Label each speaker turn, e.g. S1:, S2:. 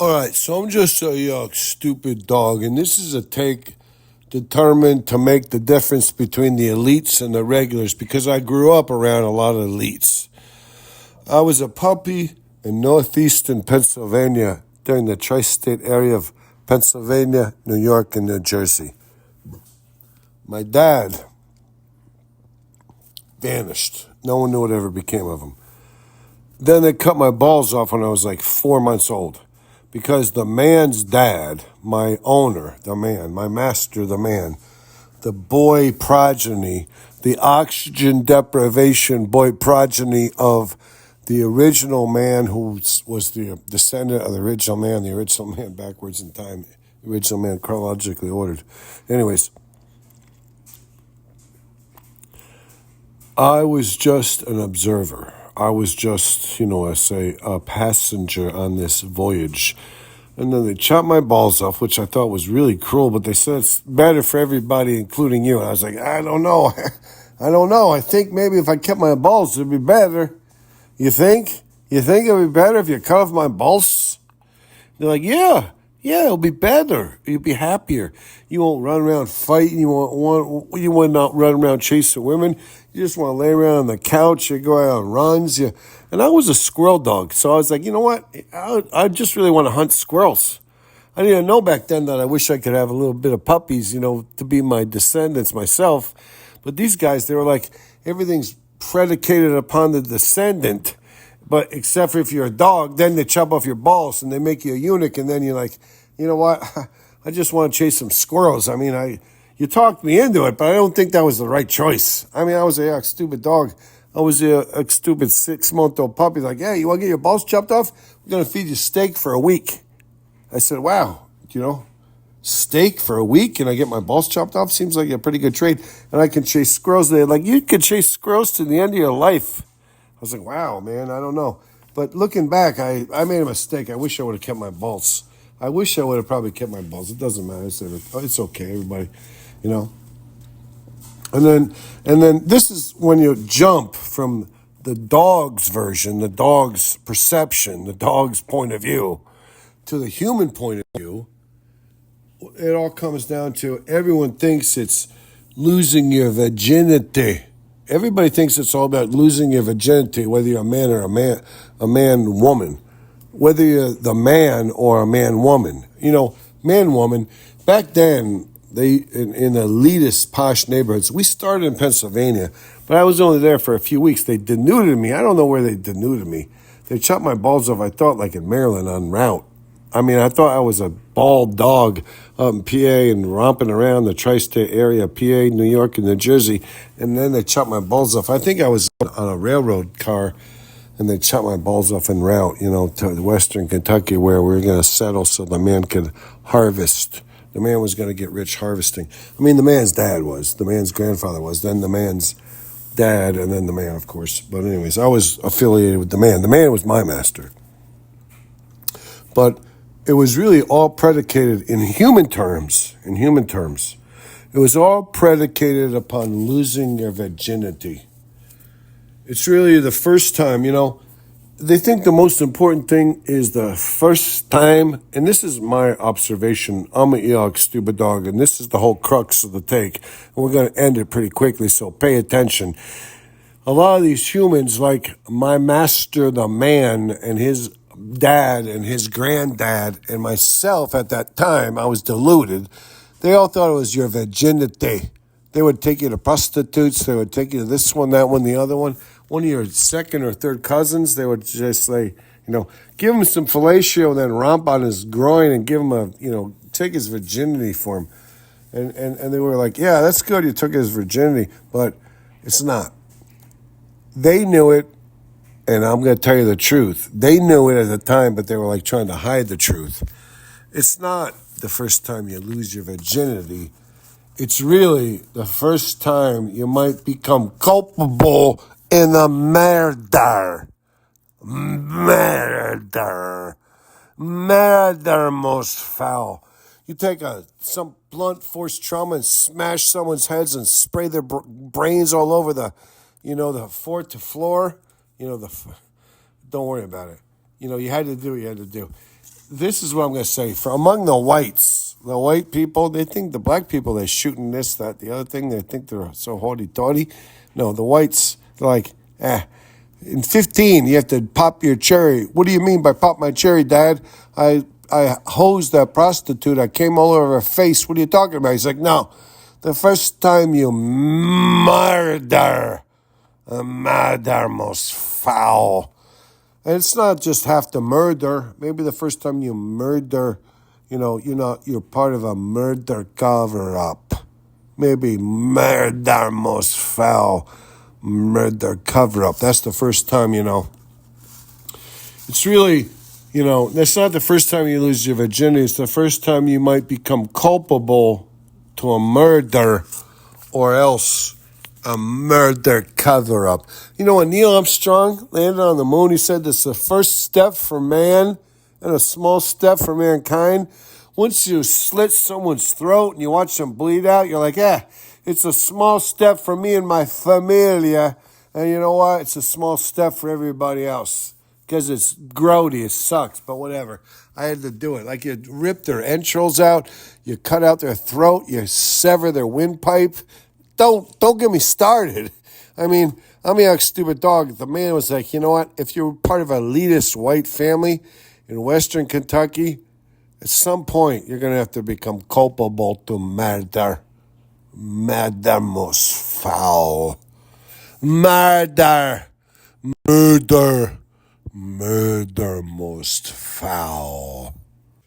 S1: All right, so I'm just a stupid dog, and this is a take determined to make the difference between the elites and the regulars because I grew up around a lot of elites. I was a puppy in northeastern Pennsylvania during the tri state area of Pennsylvania, New York, and New Jersey. My dad vanished. No one knew what ever became of him. Then they cut my balls off when I was like 4 months old because the man's dad, my owner, the man, my master, the man, the boy progeny, the oxygen deprivation boy progeny of the original man who was the descendant of the original man backwards in time, the original man chronologically ordered. Anyways, I was just an observer. I was just, I say, a passenger on this voyage. And then they chopped my balls off, which I thought was really cruel, but they said it's better for everybody, including you. And I was like, I don't know. I don't know. I think maybe if I kept my balls, it'd be better. You think? You think it would be better if you cut off my balls? They're like, yeah, it'll be better. You'll be happier. You won't run around fighting. You won't not run around chasing women. You just want to lay around on the couch. You go out on runs. And I was a squirrel dog, so I was like, you know what? I just really want to hunt squirrels. I didn't know back then that I wish I could have a little bit of puppies, to be my descendants myself. But these guys, they were like, everything's predicated upon the descendant. But except for if you're a dog, then they chop off your balls and they make you a eunuch, and then you're like, you know what? I just want to chase some squirrels. I mean, you talked me into it, but I don't think that was the right choice. I mean, I was a stupid dog. I was a stupid 6-month-old puppy. Like, hey, you want to get your balls chopped off? We're going to feed you steak for a week. I said, wow, steak for a week and I get my balls chopped off? Seems like a pretty good trade. And I can chase squirrels. They're like, you could chase squirrels to the end of your life. I was like, wow, man, I don't know. But looking back, I made a mistake. I wish I would have kept my balls. I wish I would have probably kept my balls. It doesn't matter. It's okay, everybody, you know. And then this is when you jump from the dog's version, the dog's perception, the dog's point of view, to the human point of view. It all comes down to everyone thinks it's losing your virginity. Everybody thinks it's all about losing your virginity, whether you're a man or a man woman, whether you're the man or a man woman. Man woman. Back then, in elitist posh neighborhoods. We started in Pennsylvania, but I was only there for a few weeks. They denuded me. I don't know where they denuded me. They chopped my balls off. I thought like in Maryland on route. I mean, I thought I was a bald dog up in PA and romping around the tri-state area, PA, New York, and New Jersey. And then they chopped my balls off. I think I was on a railroad car, and they chopped my balls off en route, to western Kentucky, where we were going to settle so the man could harvest. The man was going to get rich harvesting. I mean, the man's dad was. The man's grandfather was. Then the man's dad, and then the man, of course. But anyways, I was affiliated with the man. The man was my master. But it was really all predicated in human terms. It was all predicated upon losing your virginity. It's really the first time, they think the most important thing is the first time, and this is my observation. I'm a stupid dog, and this is the whole crux of the take. And we're going to end it pretty quickly, so pay attention. A lot of these humans, like my master, the man, and his dad and his granddad and myself at that time, I was deluded. They all thought it was your virginity. They would take you to prostitutes. They would take you to this one, that one, the other one. One of your second or third cousins, they would just say, give him some fellatio and then romp on his groin and give him take his virginity for him. And they were like, yeah, that's good. You took his virginity, but it's not. They knew it, and I'm going to tell you the truth. They knew it at the time, but they were like trying to hide the truth. It's not the first time you lose your virginity. It's really the first time you might become culpable in a murder. Murder most foul. You take some blunt force trauma and smash someone's heads and spray their brains all over the fort to floor. Don't worry about it. You had to do what you had to do. this is what I'm going to say. For among the whites, the white people, they think the black people, they're shooting this, that, the other thing. They think they're so hoity-toity. No, the whites, they're like, in 15, you have to pop your cherry. What do you mean by pop my cherry, Dad? I hosed that prostitute. I came all over her face. What are you talking about? He's like, no. The first time you murder, a murder most foul. And it's not just have to murder. Maybe the first time you murder, you're part of a murder cover-up. Maybe murder most foul, murder cover-up. That's the first time, It's really, that's not the first time you lose your virginity. It's the first time you might become culpable to a murder or else a murder cover-up. When Neil Armstrong landed on the moon, he said this is the first step for man and a small step for mankind. Once you slit someone's throat and you watch them bleed out, you're like, it's a small step for me and my familia. And you know what? It's a small step for everybody else. Because it's grody, it sucks, but whatever. I had to do it. Like you rip their entrails out, you cut out their throat, you sever their windpipe. Don't get me started. I mean, I'm a stupid dog. The man was like, you know what? If you're part of an elitist white family in Western Kentucky, at some point you're going to have to become culpable to murder. Murder most foul. Murder. Murder. Murder most foul.